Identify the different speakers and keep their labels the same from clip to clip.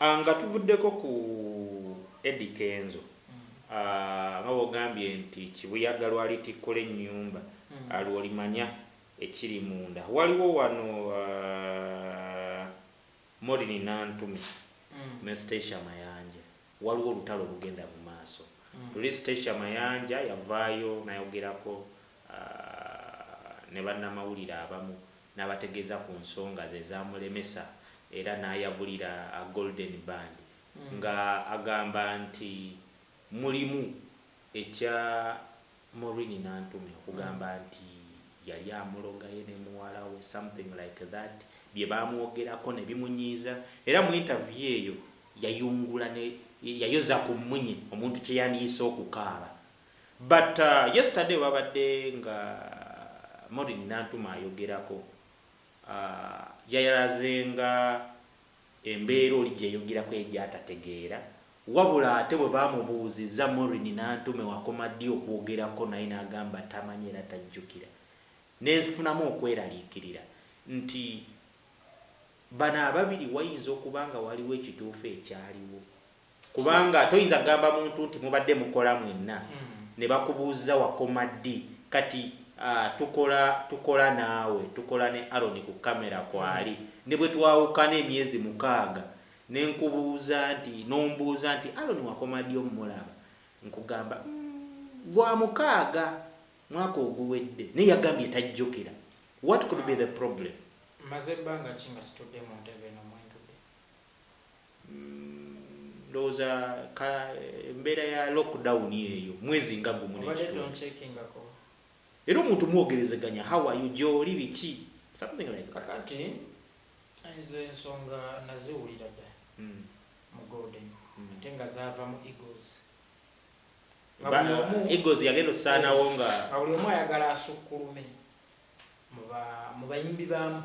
Speaker 1: Nga tuvuddeko ku Eddie Kenzo. Nga wogambye nti kibuyaga lwali tikkole ennyumba lwolimanya ekiri munda. Waliwo wano Maureen Nantume ne Stecia Mayanja. Waliwo olutalo olugenda mu maaso. Luli Stecia Mayanja yavaayo nayogerako ne bannamawulire abamu n'abategeeza ku nsonga ze zaamulemesa era n'ayabulira Golden Band nga agamba nti mulimu ekya Maureen Nantume okugamba nti yali amulogaye ne muwala we, something like that, bye bamwogerako ne bimunyiiza era mu interview eyo yayungula ne yayoza ku mmunye omuntu kye yandiisa okukaaba. But yesterday wabadde nga Maureen Nantume ayogerako yayalaze nga embeera oli gye yogerako egyatategeera, wabula ate bwe bamubuuzizza Maureen Nantume wakoma ddi okwogerako naye n'agamba tamanyi era tajjukira. Neefunamu okweraliikirira nti bano ababiri wayinza okuba nga waliwo ekituufu ekyaliwo, kubanga toyinza kugamba muntu nti mubadde mukola mwenna ne bakubuuza wakoma ddi kati tukola naawe, tukola ne Aaron ku kamera kwali ne bwe twawukana emyezi 6 ne nkubuuza nti nombuuza nti Aaron wakoma ddi omulaba, nkugamba gwa 6 mwaka oguwedde naye yagambye tajjukira. What could be the problem?
Speaker 2: Maze ebbanga ki nga situdde mu ntebe eno mwentudde?
Speaker 1: Ndowooza embeera ya lockdown eyo mwezi nga gumu
Speaker 2: n'ekitundu.
Speaker 1: Era omuntu mwogerezeganya how are you gy'oli biki something like that.
Speaker 2: Kakati nze ensonga naziwulira dda mu Golden ate nga zaava mu Eagles.
Speaker 1: Eagles yagenda osaanawo nga
Speaker 2: buli omu ayagala asukkulume mu bayimbi baamu.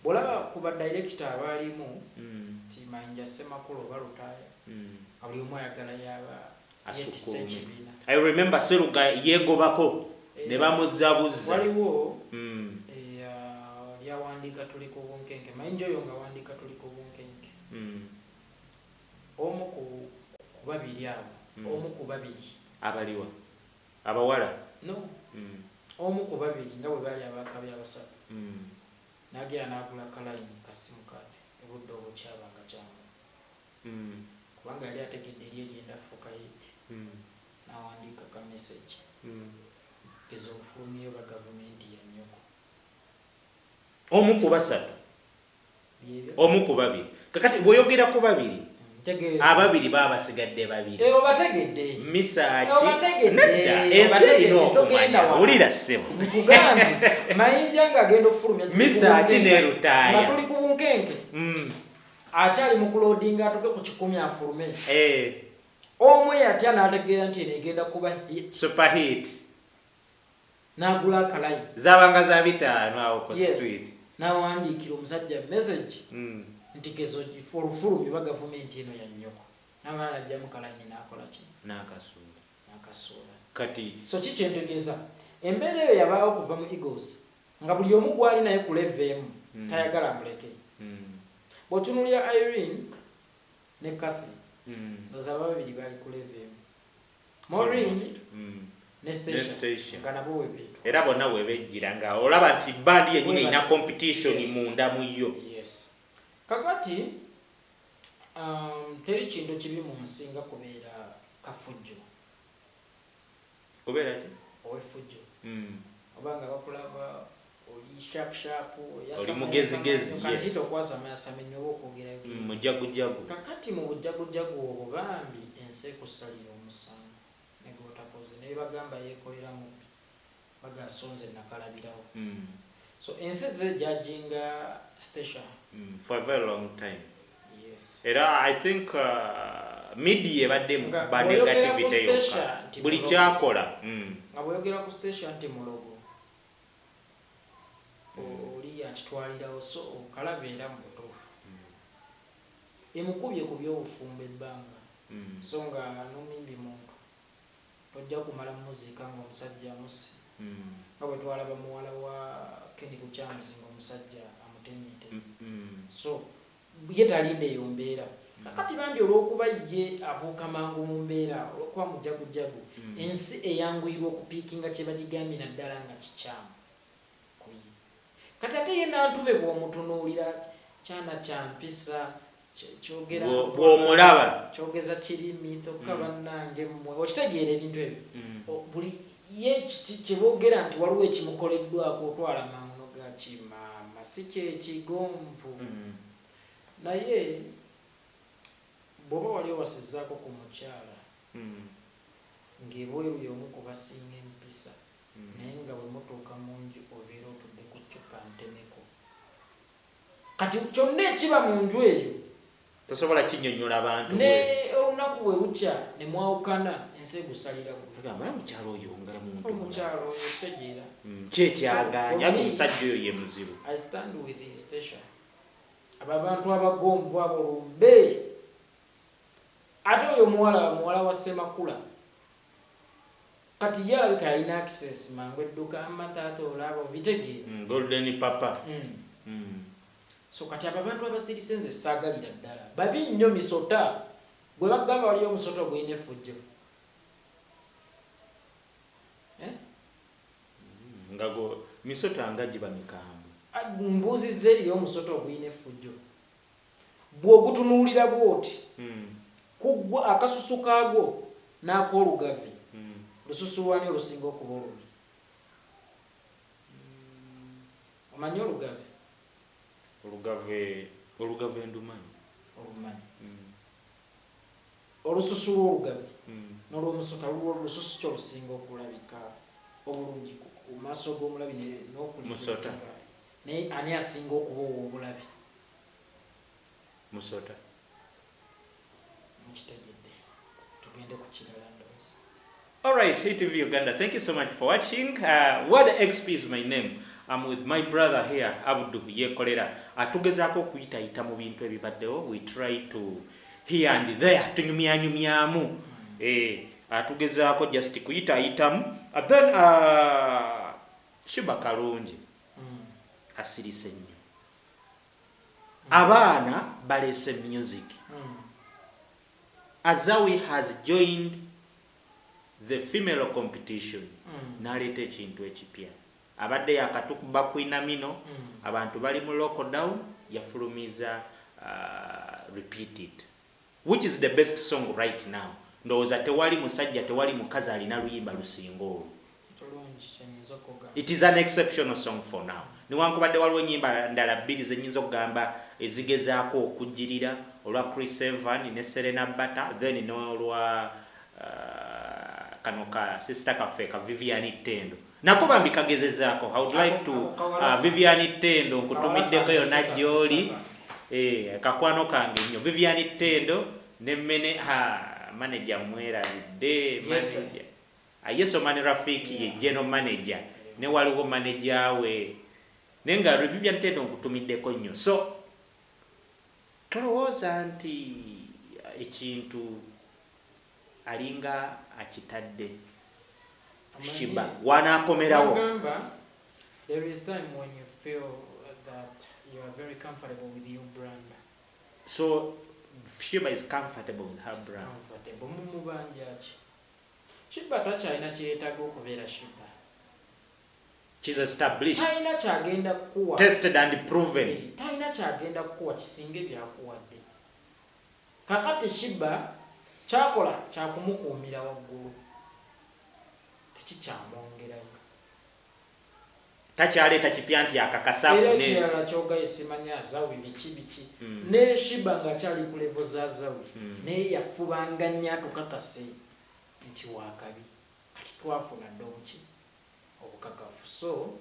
Speaker 2: Bw'olaba ku badirector abaalimu nti Mayanja Ssemakulu oba Lutaaya buli omu ayagala yaba yeetisse ekibiina.
Speaker 1: I remember Seruga yeegobako ne bamuzzaabuzza.
Speaker 2: Waliwo yawandiika tuli ku bunkenke, Mayanja oyo nga wandiika tuli ku bunkenke. Omu ku babiri abo, omu ku babiri
Speaker 1: abaliwa abawala
Speaker 2: no omu ku babiri nga bwe bali abakabi abasatu n'agera n'agula kalayini kasimu kaade obudde obukyabanga kyangu kubanga yali ategedde eri egenda fuuka yiti n'awandiika ka message geza okufulumyayo ba gavumenti ya nnyoko.
Speaker 1: Omu ku basatu omu ku babiri kakati bw'oyogera ku babiri ababiri baba basigadde babiri.
Speaker 2: Obategedde
Speaker 1: Misaaki nedda ensi erina okumanya ulira ssebo
Speaker 2: nkugambye Mayanja ng'agenda ofulumya
Speaker 1: Misaaki ne Lutaaya
Speaker 2: nga tuli ku bunkenke akyali mu kuloadinga atuke ku 10 afulume. Omu yatya n'ategeera nti egenda kuba
Speaker 1: super hit
Speaker 2: n'agula akalayi
Speaker 1: zaabanga za 5 awo ku street
Speaker 2: n'awandiikira omusajja message nti kezo fulufulumye ba gavumenti eno ya nnyoko n'abalala ajjamu kalayini n'akola ki n'akasuula.
Speaker 1: Kati
Speaker 2: so kikyentegeeza embeera eyo yabaawo kuva mu Eagles nga buli omu gwali naye ku level emu tayagala amuleke. Bw'otunuulira Irene ne Kathy ndowooza ababiri baali ku level emu. Maureen ne Stecia nga nabo webeetu
Speaker 1: era bonna webejjira nga olaba nti bandi yennyini erina competition munda mu yo.
Speaker 2: Kakati teri kintu kibi mu nsi nga kubeera kafujjo.
Speaker 1: Kubeera ki?
Speaker 2: Owefujjo. Obanga bakulaba oli sharp
Speaker 1: oli mugezigezi
Speaker 2: kanti okwasama yasamenya oba okwogera
Speaker 1: mujagujagu.
Speaker 2: Kakati mu bujagujagu obwo bambi ensi ekusalira omusango ne gw'otakoze naye bagamba yeekolera mubbi bagasonze nakalabirawo. So ensi ze judginga Stecia
Speaker 1: for a very long time.
Speaker 2: Yes.
Speaker 1: Era I think media ebadde mu ba negativity yokka buli kyakola
Speaker 2: nga bweyogera ku Stecia nti mulogo oli yakitwalirawo so okalabeera mu butuufu emukubye ku by'obufumbo ebbanga so nga n'omimbi muntu tojja kumala muzika ng'omusajja amusse nga bwe twalaba muwala wa Kendi Kukyamuzi ng'omusajja amutemyite. So ye talinde eyo mbeera kakati bambi olw'okuba ye abuuka mangu mu mbeera olw'okuba mujagujagu ensi eyanguyirwa okupiikinga kye bagigambye naddala nga kikyamu kuye kati ate ye Nantume bw'omutunuulira kyana kya mpisa kyogera
Speaker 1: bw'omulaba
Speaker 2: kyogeza kirimi tokka bannange mmwe okitegeera ebintu ebyo buli ye kyeboogera nti waliwo ekimukoleddwako otwala mangu ga kimaama si kyekigomvu naye bw'oba wali owasizzaako ku mukyala ng'ebweru y'omu ku basinga empisa naye nga bwe mutuuka mu nju obeera otudde ku ccupa ntemeko kati kyonna ekiba mu nju eyo
Speaker 1: tosobola kinnyonnyola abantu
Speaker 2: ne olunaku bwe lukya ne mwawukana ensi egusalira
Speaker 1: omukyalo oyo
Speaker 2: omukyalo oyo kitegeera
Speaker 1: kyekyaganya omusajja oyo ye muzibu.
Speaker 2: I stand with Stecia abo abantu abagomvu abo lumbe ate oyo muwala wa Ssemakula kati ye alabika yalina access mangu edduka amataata olaba obitegeera
Speaker 1: golden papa
Speaker 2: so kati abo abantu abasirise nze saagalira ddala babi nnyo misota gwe bagamba waliyo omusota gwine effujjo
Speaker 1: ngago misota nga giba mikambwe
Speaker 2: mbuuzizza eriyo omusota ogwine effujjo bw'ogutunuulira bw'oti kuggwa akasusu kaagwo n'ak'olugavi lususu lwani olusinga okuba olubi omanyi
Speaker 1: olugave ndumanyi
Speaker 2: olumanyi olususu lw'olugavi n'olw'omusota lususu kyo lusinga okulabika obulungi mu maaso g'omulabi n'okumusota naye ani asinga okuba obulabi
Speaker 1: musota
Speaker 2: mukitegedde tugende ku kirala ndowooza.
Speaker 1: Alright, HTV Uganda, thank you so much for watching. What XP is my name. I'm with my brother here, Abdu Yekolera. Atugezaako okuyitayita mu bintu ebibaddewo. We try to here and there tunyumyanyumyamu. Atugezaako just kuyitayitamu. Then Shiba Kalungi asirise nnyo. Abaana balese music. Azawi has joined the female competition. Naleta ekintu ekipya. Abadde yakatukuba kwinamino abantu bali mu lockdown yafulumiza repeat it, which is the best song right now. Ndowooza tewali musajja tewali mukazi alina luyimba lusinga olwo. It is an exceptional song for now. Niwankubadde waliwo ennyimba ndala bbiri zenyinza okugamba ezigezaako okujjirira olwa Chris Evan ne Serena Bata then n'olwa kanoka sister cafe ka Vivian Tendo. Nako bambi kagezezaako. I would like to Vivian Tendo nkutumiddeko yonna gy'oli kakwano kange nnyo Vivian Tendo ne mmene manager mwerabidde manager yeso mani Rafiki ye general manager ne waliwo manager we nenga Vivian Tendo nkutumiddeko nnyo. So tolowooza nti ekintu alinga akitadde Shiba wanaakomerawo.
Speaker 2: There is time when you feel that you are very comfortable with your brand.
Speaker 1: So Shiba is comfortable with her brand.
Speaker 2: Comfortable mumubanjachi. Shiba takyalina kyetaaga okubeera Shiba.
Speaker 1: She's established.
Speaker 2: Talina kyagenda kuwa.
Speaker 1: Tested and proven.
Speaker 2: Talina kyagenda kuwa kisinga ebyakuwadde. Kakati Shiba kyakola kyakumukuumira waggulu. Tikikyamwongerayo. Takyaleeta kipya nti akakasafu ne. Era kirala kyogaye simanya Azawi biki. Ne Shiba nga kyali ku levo za Azawi. Ne yafubanga nnyo atukakase nti waakabi. Kati twafuna ddoki obukakafu. So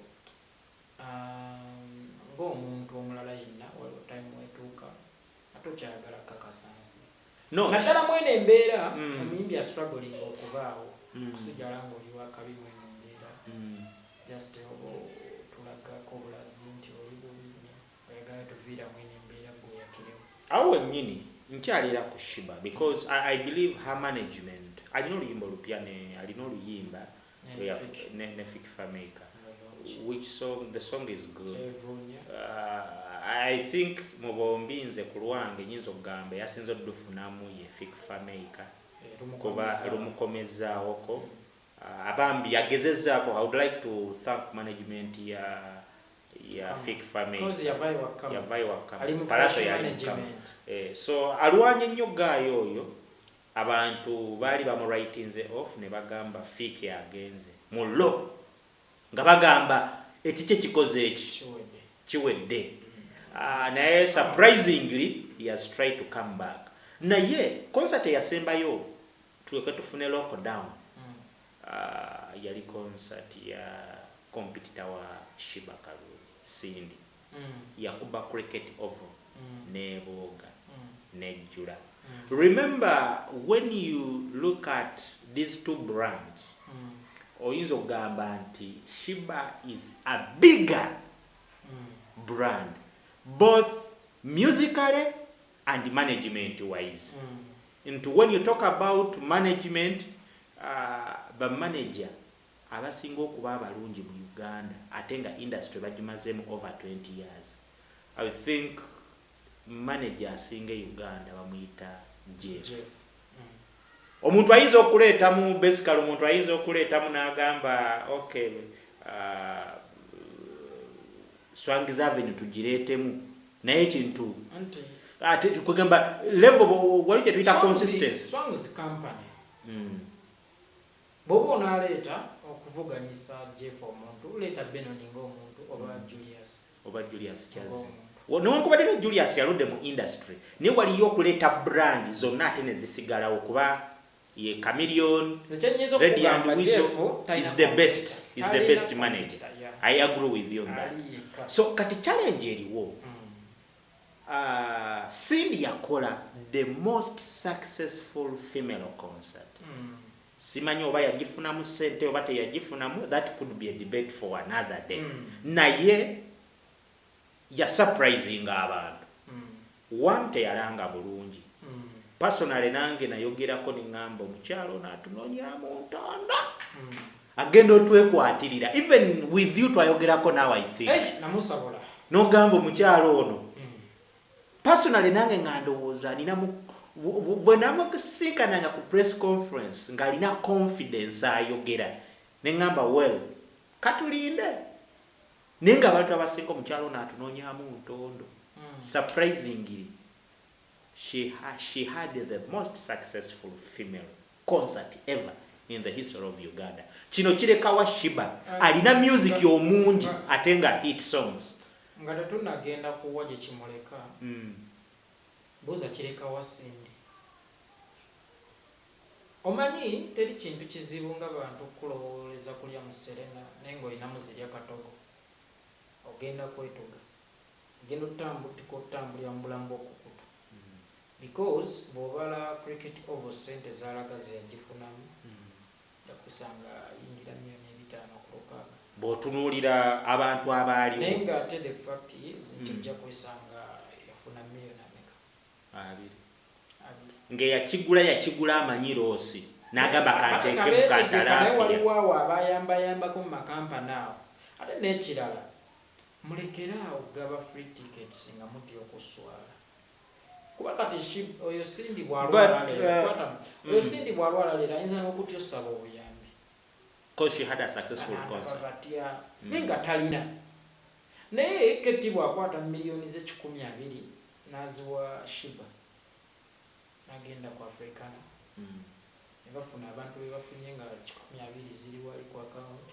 Speaker 2: ng'omuntu omulala yenna waliwo time wetuuka ate okyayagala kakasansi. No. Naddala mwene embeera omuyimbi astruggling okubaawo. Kusigala ng'oli wakabi mwene embeera. Just tulagako bulazi nti oli bubi nnyo. Oyagala tuviira mwene embeera bweyakirewo. Awo wennyini nkyalira ku Shiba because I believe her management alina oluyimba olupya alina oluyimba ne Fiki Fameka. Which song? The song is good.
Speaker 1: I think mu bombi nze ku lwange nyinza okugamba yasinze oddufunamu ye fikfa maker kuba lumukomezaawoko abambi yagezezaako. I would like to thank management ya fikfa maker yavayo wakama palaso yali so alwanye nnyo gaayo oyo. Abantu baali bamurightinze off ne bagamba fiki agenze mullo nga bagamba ekikye kikoze eki kiwedde. Naye surprisingly he has tried to come back. Naye concert yasembayo tuweke tufune lockdown yali concert ya competitor wa Shiba Kaluli Cindy yakuba cricket oval neboga nejjula. Remember when you look at these two brands oyinza okugamba nti Shiba is a bigger brand both musically and management wise. And when you talk about management, the manager abasinga okuba abalungi mu Uganda ate nga industry bagimazemu over 20 years. I think manager asinga Uganda bamuyita Jeff. Omuntu ayinza okuleetamu basically omuntu ayinza okuleetamu n'agamba okay Swang's Avenue tugireetemu naye ekintu ate kugamba level wali kye tuyita consistency.
Speaker 2: Swang's company bobo onaleeta okuvuganyisa Jeff omuntu uleeta Benoninga omuntu oba Julius Chazi newankubadde ne Julius yaludde mu industry naye waliyo okuleeta brand zonna ate ne zisigalawo kuba ye Chameleon Ready and Whistle is the best manager. I agree with you on that. So kati challenge eriwo Cindy yakola the most successful female concert. Simanyi oba yagifunamu sente oba teyagifunamu, that could be a debate for another day. Naye ya surprising abantu. One teyalanga bulungi. Personally nange nayogerako n'ingamba omukyalo n'atunoonyaamu ntanda. Agenda otwekwatirira. Even with you twayogerako now I think. Namusabola.
Speaker 1: N'ogamba omukyalo ono. Personally nange ngandowooza nina bwe namusinkana ku press conference ng'alina confidence ayogera. Ne ngamba well katulinde. Naye nga abantu abasinga omukyalo ono atunoonyaamu ntondo. Surprisingly she had the most successful female concert ever in the history of Uganda. Kino kirekawa Shiba alina music omungi ate nga hit songs.
Speaker 2: Nga tetunagenda kuwa gye kimuleka buuza kirekawa Cindy. Omanyi teri kintu kizibu nga bantu kulowooleza kulya mu Serena naye ng'olinamu zirya katogo ogenda kwetuga ogenda otambulira mu bulamu bw'okukuta because bw'obala cricket oval sente zaalaga zeyagifunamu yakusanga yingira $500,000 ku lukaaga
Speaker 1: bw'otunuulira abantu abaaliwo
Speaker 2: naye ng'ate the fact is nti ojja kwesanga yafuna $2,000,000
Speaker 1: ng'eyakigula amanyiroosi n'agamba kanteekemu kantalaafiya.
Speaker 2: Waliwo awo abayambayambako mu makampani awo ate n'ekirala mulekeraawo gaba free tickets nga mutya okuswala kuba kati oyo Cindy bw'alwala leero ayinza n'okutya osaba obuyambi
Speaker 1: because she had a successful concert
Speaker 2: naye nga talina naye Keti bw'akwata miliyoni ze$120 n'aziwa Shiba n'agenda ku Africana ne bafuna abantu be bafunye nga $120 ziri wali ku account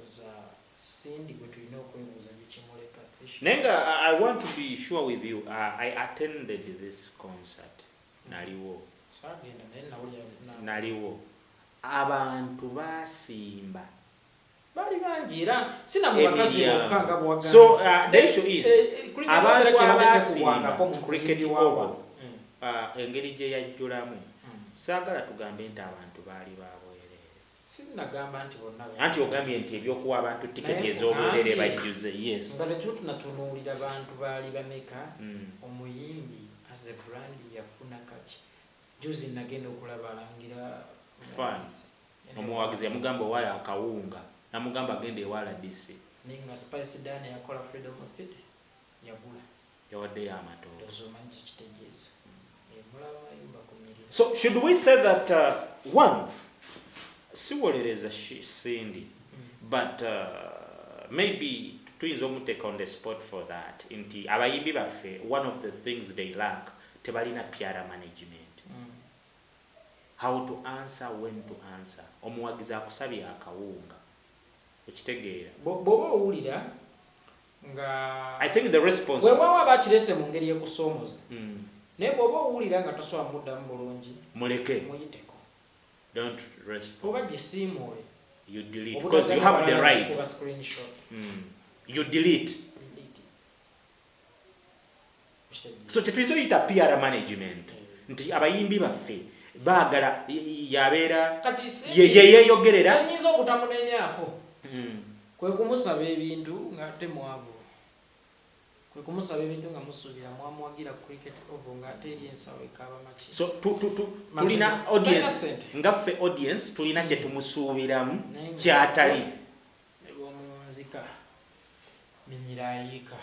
Speaker 2: oza Cindy gwe tulina okwebuuza gye kimuleka
Speaker 1: nenga I want to be sure with you I attended this concert naliwo abantu basimba
Speaker 2: bali bangi era sina mu bakazi bokanga bwagamba.
Speaker 1: So the issue is abantu abasimba cricket oval engeri gye yajjulamu saagala tugambe nti abantu baali babwerere.
Speaker 2: Sinagamba nti bonna
Speaker 1: anti ogambye nti ebyokuwa abantu tiketi ez'obwerere bajjuze. Yes,
Speaker 2: nga tetuba tunatunuulira abantu baali bameka. Omuyimbi as a brand yafuna kaki juzi nagenda okulaba alangira
Speaker 1: fans omuwagizi yamugamba owaayo akawunga namugamba agenda ewala DC
Speaker 2: ninga Spice Dane yakola Freedom City yagula
Speaker 1: yawaddeyo amatooke.
Speaker 2: ozomanyi kikitegeeza mulaba mayumba kunyirira.
Speaker 1: So should we say that one siwolereza Cindy but maybe tuyinza omuteeka on the spot for that nti abayimbi baffe one of the things they lack tebalina PR management. How to answer, when to answer. Omuwagizi akusabye akawunga okitegeera
Speaker 2: bw'oba owulira nga
Speaker 1: I think the response
Speaker 2: wewawa bakirese mu ngeri y'okusoomoza naye bw'oba owulira nga tosobola muddamu bulungi
Speaker 1: muleke
Speaker 2: muyiteko
Speaker 1: don't respond
Speaker 2: oba gisiimuule
Speaker 1: you delete because you have the right you delete. So tetuyinza oyita PR management nti abayimbi baffe baagala yabeera yeyeyogerera
Speaker 2: ayinza okutamunenyaako kwe kumusaba ebintu nga ate mwavu kwe kumusaba ebintu nga musuubira mwamuwagira cricket ovo nga ate eri ensawo ekaaba maki.
Speaker 1: So tulina audience ngaffe audience tulina kye tumusuubiramu kyatali
Speaker 2: omunzika minyira ayiika